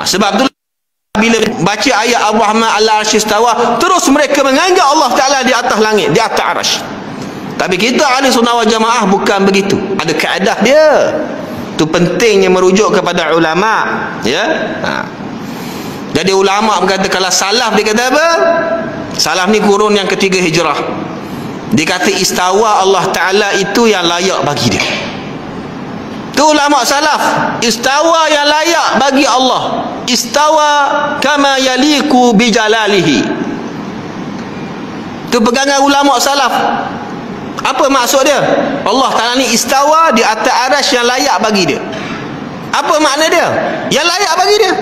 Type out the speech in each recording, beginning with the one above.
Sebab tu bila baca ayat Ar-Rahman al-Arsy istawa, terus mereka menganggap Allah Ta'ala di atas langit, di atas arsy. Tapi kita ahli sunnah wal jamaah bukan begitu. Ada kaedah dia. Itu pentingnya merujuk kepada ulama, ya. Jadi ulama berkata, kalau salaf dia kata apa? Salaf ni kurun yang ketiga hijrah. Dia kata istawa Allah Ta'ala itu yang layak bagi dia. Tu ulama salaf, istawa yang layak bagi Allah. Istawa kama yaliku bijalalihi. Tu pegangan ulama salaf. Apa maksud dia? Allah Ta'ala ni istawa di atas arasy yang layak bagi dia. Apa makna dia? Yang layak bagi dia.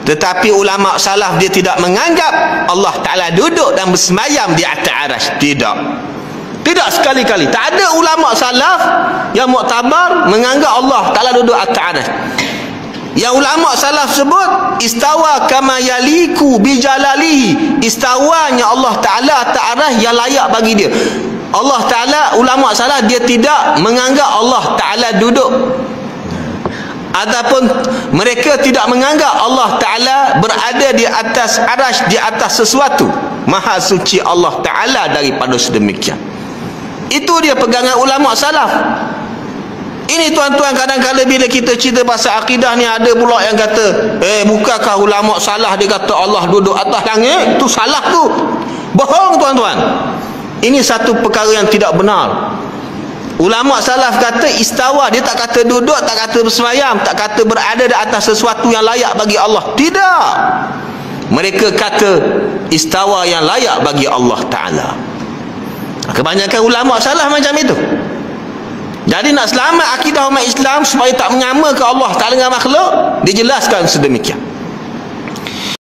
Tetapi ulama salaf dia tidak menganggap Allah Ta'ala duduk dan bersemayam di atas arasy. Tidak. Tidak sekali-kali. Tak ada ulama salaf yang muktabar menganggap Allah Ta'ala duduk atas arasy. Yang ulama salaf sebut istawa kama yaliku bijalalihi. Istawanya Allah Ta'ala atas arasy yang layak bagi dia. Allah Ta'ala, ulama salaf dia tidak menganggap Allah Ta'ala duduk, ataupun mereka tidak menganggap Allah Ta'ala berada di atas arasy, di atas sesuatu. Maha suci Allah Ta'ala daripada sedemikian. Itu dia pegangan ulama salaf. Ini tuan-tuan, kadang-kadang bila kita cerita pasal akidah ni, ada pula yang kata, bukankah ulama salah dia kata Allah duduk atas langit? Itu salah tu. Bohong tuan-tuan. Ini satu perkara yang tidak benar. Ulama salaf kata istawa, dia tak kata duduk, tak kata bersemayam, tak kata berada di atas sesuatu yang layak bagi Allah. Tidak. Mereka kata istawa yang layak bagi Allah Ta'ala. Kebanyakan ulama salaf macam itu. Jadi nak selamat akidah umat Islam supaya tak menyamakan Allah Ta'ala dengan makhluk, dijelaskan sedemikian.